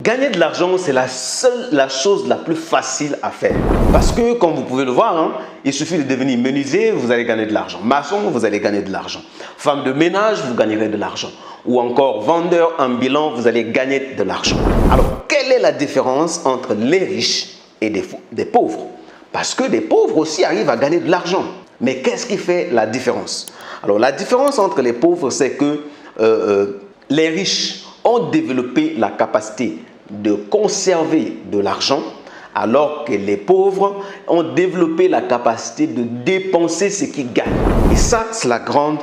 Gagner de l'argent, c'est la chose la plus facile à faire. Parce que, comme vous pouvez le voir, hein, il suffit de devenir menuisier, vous allez gagner de l'argent. Maçon, vous allez gagner de l'argent. Femme de ménage, vous gagnerez de l'argent. Ou encore vendeur ambulant, vous allez gagner de l'argent. Alors, quelle est la différence entre les riches et des pauvres? Parce que des pauvres aussi arrivent à gagner de l'argent. Mais qu'est-ce qui fait la différence? Alors, la différence entre les pauvres, c'est que les riches ont développé la capacité de conserver de l'argent, alors que les pauvres ont développé la capacité de dépenser ce qu'ils gagnent. Et ça, c'est la grande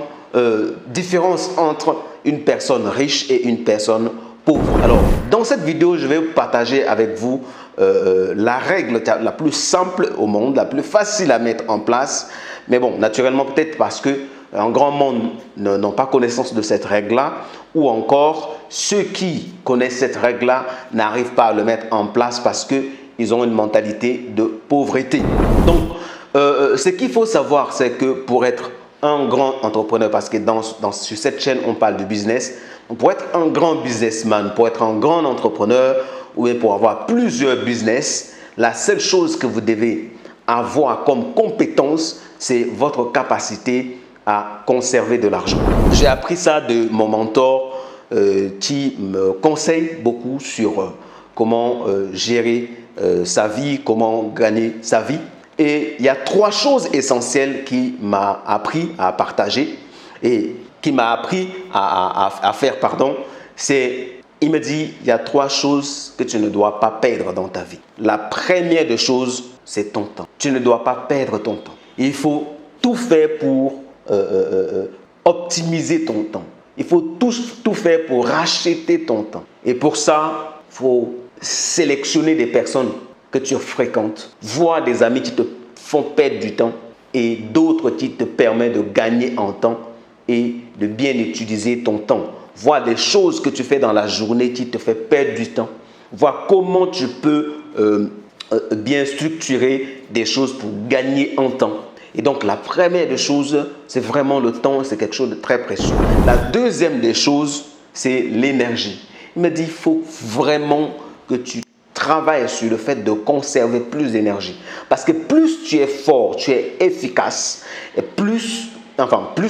différence entre une personne riche et une personne pauvre. Alors, dans cette vidéo, je vais partager avec vous la règle la plus simple au monde, la plus facile à mettre en place. Mais bon, naturellement, peut-être parce que un grand monde n'ont pas connaissance de cette règle-là, ou encore ceux qui connaissent cette règle-là n'arrivent pas à le mettre en place parce qu'ils ont une mentalité de pauvreté. Donc, ce qu'il faut savoir, c'est que pour être un grand entrepreneur, parce que sur cette chaîne, on parle de business, pour être un grand businessman, pour être un grand entrepreneur, ou bien pour avoir plusieurs business, la seule chose que vous devez avoir comme compétence, c'est votre capacité à conserver de l'argent. J'ai appris ça de mon mentor qui me conseille beaucoup sur comment gérer sa vie, comment gagner sa vie. Et il y a 3 choses essentielles qu'il m'a appris à partager et qui m'a appris à faire, pardon. Il me dit, il y a 3 choses que tu ne dois pas perdre dans ta vie. La première des choses, c'est ton temps. Tu ne dois pas perdre ton temps. Il faut tout faire pour optimiser ton temps. Il faut tout faire pour racheter ton temps. Et pour ça, il faut sélectionner des personnes que tu fréquentes, voir des amis qui te font perdre du temps et d'autres qui te permettent de gagner en temps et de bien utiliser ton temps. Voir des choses que tu fais dans la journée qui te fait perdre du temps. Voir comment tu peux bien structurer des choses pour gagner en temps. Et donc, la première des choses, c'est vraiment le temps, c'est quelque chose de très précieux. La deuxième des choses, c'est l'énergie. Il me dit, il faut vraiment que tu travailles sur le fait de conserver plus d'énergie. Parce que plus tu es fort, tu es efficace, et plus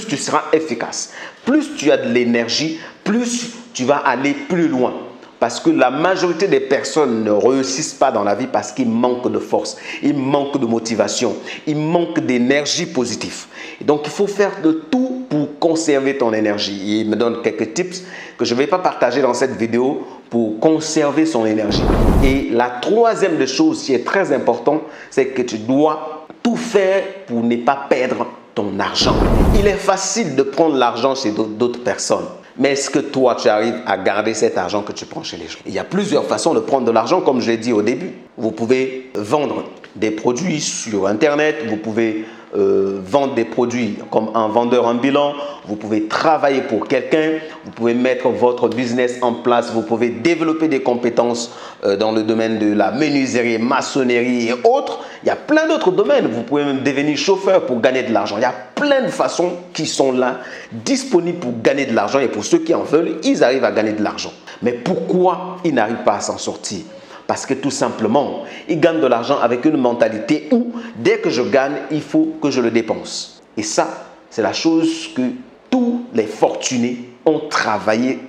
tu seras efficace. Plus tu as de l'énergie, plus tu vas aller plus loin. Parce que la majorité des personnes ne réussissent pas dans la vie parce qu'ils manquent de force, ils manquent de motivation, ils manquent d'énergie positive. Et donc, il faut faire de tout pour conserver ton énergie. Et il me donne quelques tips que je ne vais pas partager dans cette vidéo pour conserver son énergie. Et la troisième des choses qui est très importante, c'est que tu dois tout faire pour ne pas perdre ton argent. Il est facile de prendre l'argent chez d'autres personnes. Mais est-ce que toi, tu arrives à garder cet argent que tu prends chez les gens? Il y a plusieurs façons de prendre de l'argent, comme je l'ai dit au début. Vous pouvez vendre des produits sur Internet, vous pouvez vendre des produits comme un vendeur ambulant, vous pouvez travailler pour quelqu'un, vous pouvez mettre votre business en place, vous pouvez développer des compétences dans le domaine de la menuiserie, maçonnerie et autres. Il y a plein d'autres domaines. Vous pouvez même devenir chauffeur pour gagner de l'argent. Il y a plein de façons qui sont là, disponibles pour gagner de l'argent. Et pour ceux qui en veulent, ils arrivent à gagner de l'argent. Mais pourquoi ils n'arrivent pas à s'en sortir? Parce que tout simplement, ils gagnent de l'argent avec une mentalité où dès que je gagne, il faut que je le dépense. Et ça, c'est la chose que tous les fortunés ont travaillé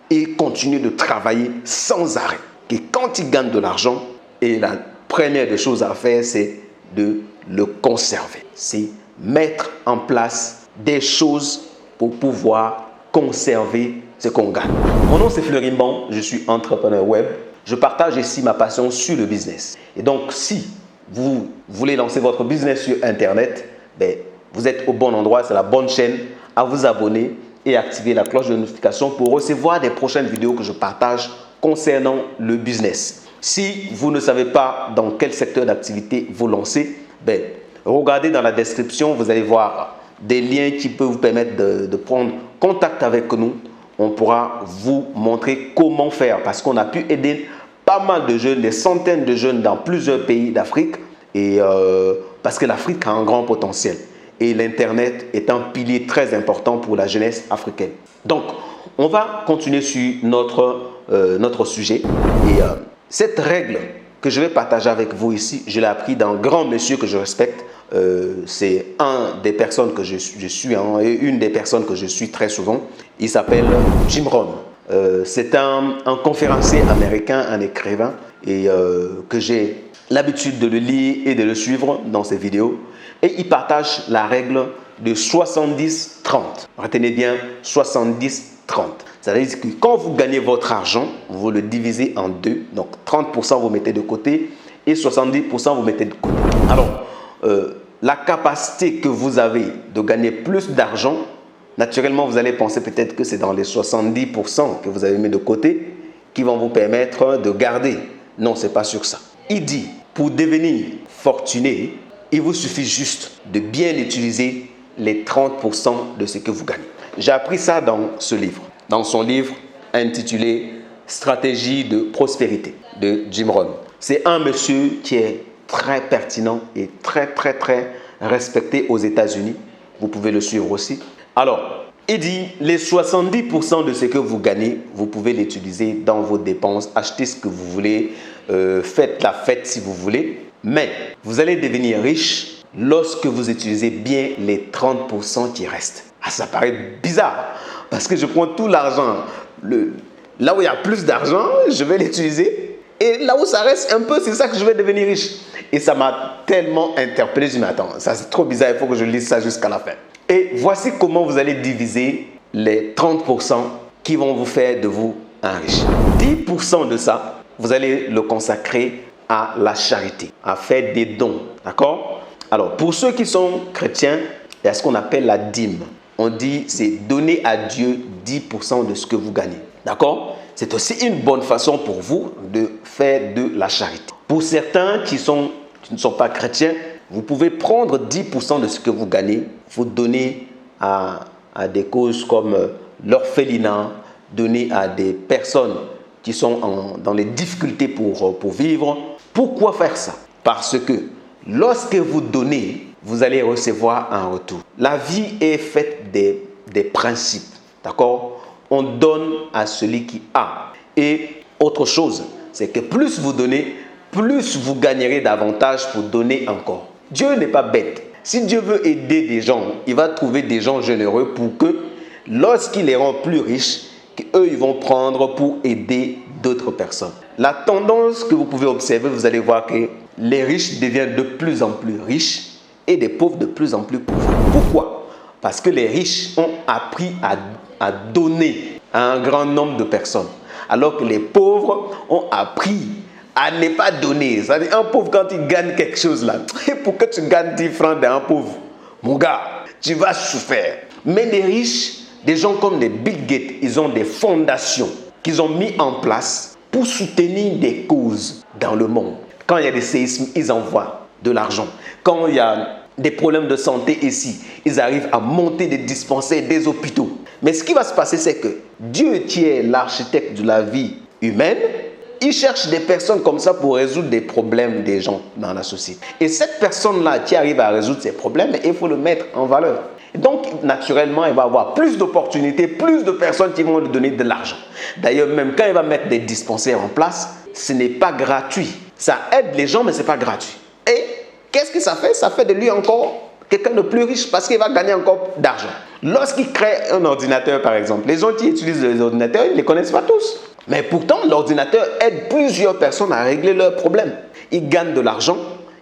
et continuent de travailler sans arrêt. Et quand ils gagnent de l'argent, et la première des choses à faire, c'est de le conserver. C'est mettre en place des choses pour pouvoir conserver ce qu'on gagne. Mon nom c'est Fleury Mbang, je suis entrepreneur web. Je partage ici ma passion sur le business. Et donc, si vous voulez lancer votre business sur Internet, vous êtes au bon endroit, c'est la bonne chaîne à vous abonner et activer la cloche de notification pour recevoir des prochaines vidéos que je partage concernant le business. Si vous ne savez pas dans quel secteur d'activité vous lancer, regardez dans la description, vous allez voir des liens qui peuvent vous permettre de prendre contact avec nous. On pourra vous montrer comment faire parce qu'on a pu aider pas mal de jeunes, des centaines de jeunes dans plusieurs pays d'Afrique et parce que l'Afrique a un grand potentiel et l'Internet est un pilier très important pour la jeunesse africaine. Donc, on va continuer sur notre notre sujet. Et cette règle que je vais partager avec vous ici, je l'ai appris d'un grand monsieur que je respecte. C'est un des personnes que je suis, et une des personnes que je suis très souvent. Il s'appelle Jim Rohn. C'est un conférencier américain, un écrivain, et que j'ai l'habitude de le lire et de le suivre dans ses vidéos. Et il partage la règle de 70-30. Retenez bien, 70-30. Ça veut dire que quand vous gagnez votre argent, vous le divisez en deux. Donc 30% vous mettez de côté et 70% vous mettez de côté. Alors, la capacité que vous avez de gagner plus d'argent, naturellement, vous allez penser peut-être que c'est dans les 70% que vous avez mis de côté qui vont vous permettre de garder. Non, ce n'est pas sur ça. Il dit, pour devenir fortuné, il vous suffit juste de bien utiliser les 30% de ce que vous gagnez. J'ai appris ça dans ce livre, dans son livre intitulé « Stratégie de prospérité » de Jim Rohn. C'est un monsieur qui est très pertinent et très respecté aux États-Unis. Vous pouvez le suivre aussi. Alors, il dit les 70% de ce que vous gagnez, vous pouvez l'utiliser dans vos dépenses, achetez ce que vous voulez, faites la fête si vous voulez. Mais vous allez devenir riche lorsque vous utilisez bien les 30% qui restent. Ah, ça paraît bizarre parce que je prends tout l'argent, là où il y a plus d'argent, je vais l'utiliser. Et là où ça reste un peu, c'est ça que je vais devenir riche. Et ça m'a tellement interpellé, je me dis, attends, ça c'est trop bizarre, il faut que je lise ça jusqu'à la fin. Et voici comment vous allez diviser les 30% qui vont vous faire de vous un riche. 10% de ça, vous allez le consacrer à la charité, à faire des dons. D'accord? Alors, pour ceux qui sont chrétiens, il y a ce qu'on appelle la dîme. On dit, c'est donner à Dieu 10% de ce que vous gagnez. D'accord? C'est aussi une bonne façon pour vous de faire de la charité. Pour certains qui ne sont pas chrétiens, vous pouvez prendre 10% de ce que vous gagnez, vous donner à des causes comme l'orphelinat, donner à des personnes qui sont dans les difficultés pour vivre. Pourquoi faire ça? Parce que lorsque vous donnez, vous allez recevoir un retour. La vie est faite des principes. D'accord? On donne à celui qui a. Et autre chose, c'est que plus vous donnez, plus vous gagnerez davantage pour donner encore. Dieu n'est pas bête. Si Dieu veut aider des gens, il va trouver des gens généreux pour que, lorsqu'il les rend plus riches, qu'eux, ils vont prendre pour aider d'autres personnes. La tendance que vous pouvez observer, vous allez voir que les riches deviennent de plus en plus riches et des pauvres de plus en plus pauvres. Pourquoi? Parce que les riches ont appris à donner à un grand nombre de personnes, alors que les pauvres ont appris à ne pas donner. C'est-à-dire, un pauvre, quand il gagne quelque chose là, pour que tu gagnes 10 francs d'un pauvre, mon gars, tu vas souffrir. Mais les riches, des gens comme les Bill Gates, ils ont des fondations qu'ils ont mis en place pour soutenir des causes dans le monde. Quand il y a des séismes, ils envoient de l'argent. Quand il y a des problèmes de santé ici, ils arrivent à monter des dispensaires, des hôpitaux. Mais ce qui va se passer, c'est que Dieu, qui est l'architecte de la vie humaine, il cherche des personnes comme ça pour résoudre des problèmes des gens dans la société. Et cette personne-là qui arrive à résoudre ces problèmes, il faut le mettre en valeur. Et donc, naturellement, il va avoir plus d'opportunités, plus de personnes qui vont lui donner de l'argent. D'ailleurs, même quand il va mettre des dispensaires en place, ce n'est pas gratuit. Ça aide les gens, mais ce n'est pas gratuit. Et qu'est-ce que ça fait? Ça fait de lui encore quelqu'un de plus riche parce qu'il va gagner encore d'argent. Lorsqu'il crée un ordinateur, par exemple, les gens qui utilisent les ordinateurs, ils ne les connaissent pas tous. Mais pourtant, l'ordinateur aide plusieurs personnes à régler leurs problèmes. Il gagne de l'argent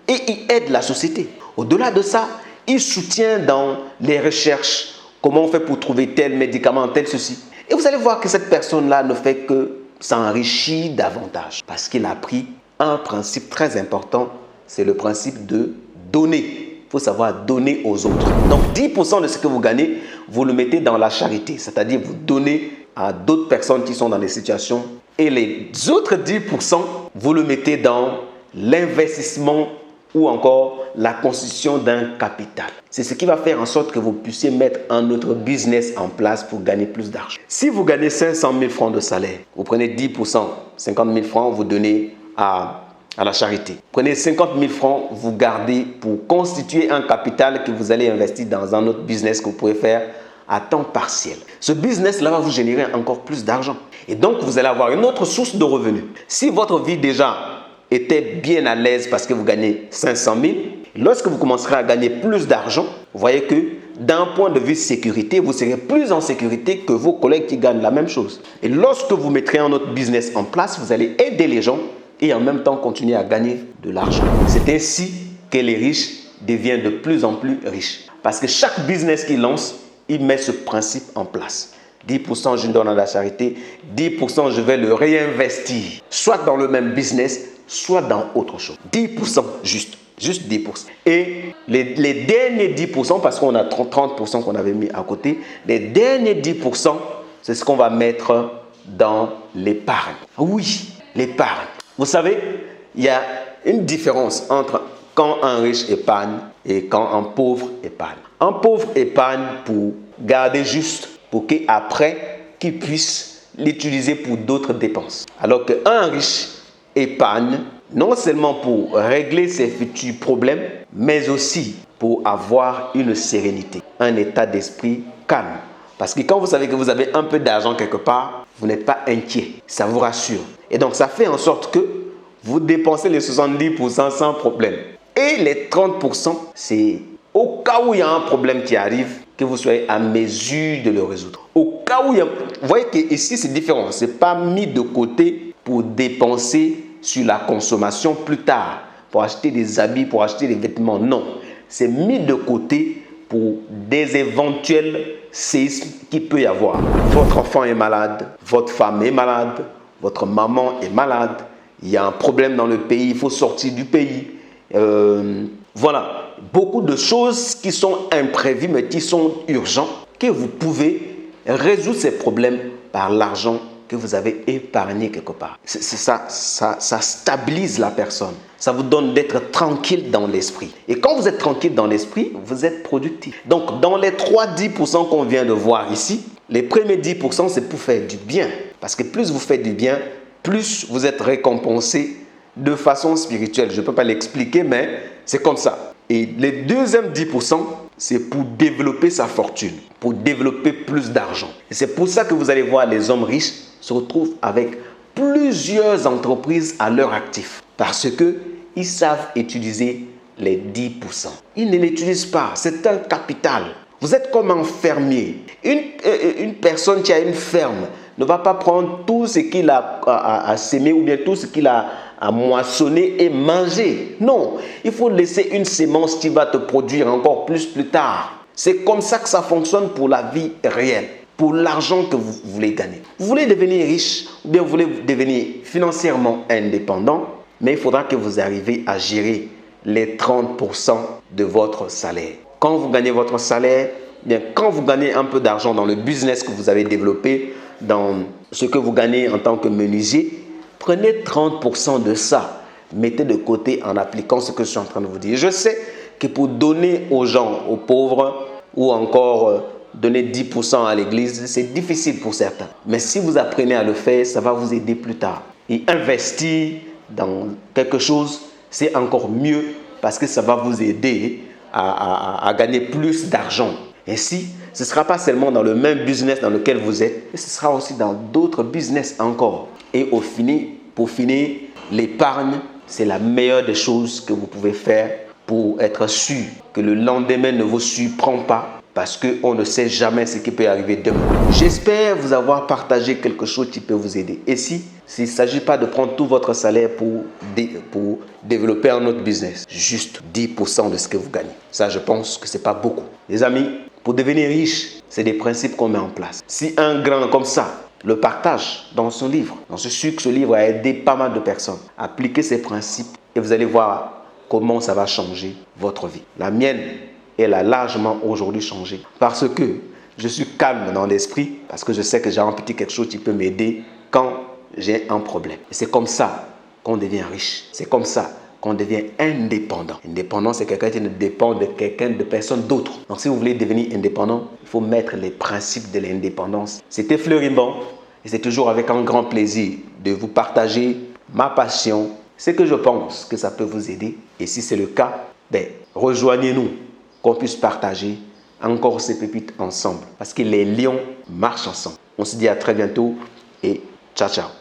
et il aide la société. Au-delà de ça, il soutient dans les recherches comment on fait pour trouver tel médicament, tel ceci. Et vous allez voir que cette personne-là ne fait que s'enrichir davantage parce qu'il a pris un principe très important, c'est le principe de donner. Il faut savoir donner aux autres. Donc 10% de ce que vous gagnez, vous le mettez dans la charité, c'est-à-dire vous donnez à d'autres personnes qui sont dans des situations. Et les autres 10%, vous le mettez dans l'investissement ou encore la constitution d'un capital. C'est ce qui va faire en sorte que vous puissiez mettre un autre business en place pour gagner plus d'argent. Si vous gagnez 500 000 francs de salaire, vous prenez 10%, 50 000 francs, vous donnez à la charité. Prenez 50 000 francs, vous gardez pour constituer un capital que vous allez investir dans un autre business que vous pouvez faire à temps partiel. Ce business-là va vous générer encore plus d'argent. Et donc, vous allez avoir une autre source de revenus. Si votre vie déjà était bien à l'aise parce que vous gagnez 500 000, lorsque vous commencerez à gagner plus d'argent, vous voyez que d'un point de vue sécurité, vous serez plus en sécurité que vos collègues qui gagnent la même chose. Et lorsque vous mettrez un autre business en place, vous allez aider les gens et en même temps continuer à gagner de l'argent. C'est ainsi que les riches deviennent de plus en plus riches. Parce que chaque business qu'ils lancent, il met ce principe en place. 10% je donne à la charité, 10% je vais le réinvestir, soit dans le même business, soit dans autre chose. 10% juste 10%. Et les derniers 10%, parce qu'on a 30% qu'on avait mis à côté, les derniers 10%, c'est ce qu'on va mettre dans l'épargne. Oui, l'épargne. Vous savez, il y a une différence entre quand un riche épargne et quand un pauvre épargne. Un pauvre épargne pour garder juste, pour qu'après, qu'il puisse l'utiliser pour d'autres dépenses. Alors qu'un riche épargne non seulement pour régler ses futurs problèmes, mais aussi pour avoir une sérénité, un état d'esprit calme. Parce que quand vous savez que vous avez un peu d'argent quelque part, vous n'êtes pas inquiet, ça vous rassure. Et donc ça fait en sorte que vous dépensez les 70% sans problème. Et les 30%, c'est au cas où il y a un problème qui arrive, que vous soyez à mesure de le résoudre. Au cas où il y a... Vous voyez qu'ici c'est différent, ce n'est pas mis de côté pour dépenser sur la consommation plus tard, pour acheter des habits, pour acheter des vêtements. Non, c'est mis de côté pour des éventuels séismes qu'il peut y avoir. Votre enfant est malade, votre femme est malade, votre maman est malade, il y a un problème dans le pays, il faut sortir du pays. Voilà, beaucoup de choses qui sont imprévues mais qui sont urgentes, que vous pouvez résoudre ces problèmes par l'argent que vous avez épargné quelque part. Ça stabilise la personne. Ça vous donne d'être tranquille dans l'esprit. Et quand vous êtes tranquille dans l'esprit, vous êtes productif. Donc, dans les 3-10% qu'on vient de voir ici, les premiers 10%, c'est pour faire du bien. Parce que plus vous faites du bien, plus vous êtes récompensé de façon spirituelle. Je ne peux pas l'expliquer, mais c'est comme ça. Et les deuxièmes 10%, c'est pour développer sa fortune, pour développer plus d'argent. Et c'est pour ça que vous allez voir les hommes riches se retrouvent avec plusieurs entreprises à leur actif. Parce qu'ils savent utiliser les 10%. Ils ne l'utilisent pas. C'est un capital. Vous êtes comme un fermier. Une personne qui a une ferme ne va pas prendre tout ce qu'il a semé ou bien tout ce qu'il a moissonner et manger. Non, il faut laisser une sémence qui va te produire encore plus tard. C'est comme ça que ça fonctionne pour la vie réelle, pour l'argent que vous voulez gagner. Vous voulez devenir riche ou bien vous voulez devenir financièrement indépendant, mais il faudra que vous arriviez à gérer les 30% de votre salaire. Quand vous gagnez votre salaire, bien quand vous gagnez un peu d'argent dans le business que vous avez développé, dans ce que vous gagnez en tant que menuisier, prenez 30% de ça, mettez de côté en appliquant ce que je suis en train de vous dire. Je sais que pour donner aux gens, aux pauvres, ou encore donner 10% à l'église, c'est difficile pour certains. Mais si vous apprenez à le faire, ça va vous aider plus tard. Et investir dans quelque chose, c'est encore mieux parce que ça va vous aider à gagner plus d'argent. Ainsi, ce ne sera pas seulement dans le même business dans lequel vous êtes, mais ce sera aussi dans d'autres business encore. Et pour finir, l'épargne, c'est la meilleure des choses que vous pouvez faire pour être sûr que le lendemain ne vous surprend pas parce qu'on ne sait jamais ce qui peut arriver demain. J'espère vous avoir partagé quelque chose qui peut vous aider. Et s'il ne s'agit pas de prendre tout votre salaire pour développer un autre business, juste 10% de ce que vous gagnez. Ça, je pense que ce n'est pas beaucoup. Les amis, pour devenir riche, c'est des principes qu'on met en place. Si un grand comme ça le partage dans son livre, dans ce livre a aidé pas mal de personnes, appliquez ces principes et vous allez voir comment ça va changer votre vie. La mienne, elle a largement aujourd'hui changé parce que je suis calme dans l'esprit, parce que je sais que j'ai un petit quelque chose qui peut m'aider quand j'ai un problème. Et c'est comme ça qu'on devient riche. C'est comme ça qu'on devient indépendant. Indépendant, c'est quelqu'un qui ne dépend de personne d'autre. Donc, si vous voulez devenir indépendant, il faut mettre les principes de l'indépendance. C'était Fleurimban et c'est toujours avec un grand plaisir de vous partager ma passion, ce que je pense que ça peut vous aider. Et si c'est le cas, rejoignez-nous, qu'on puisse partager encore ces pépites ensemble. Parce que les lions marchent ensemble. On se dit à très bientôt et ciao, ciao.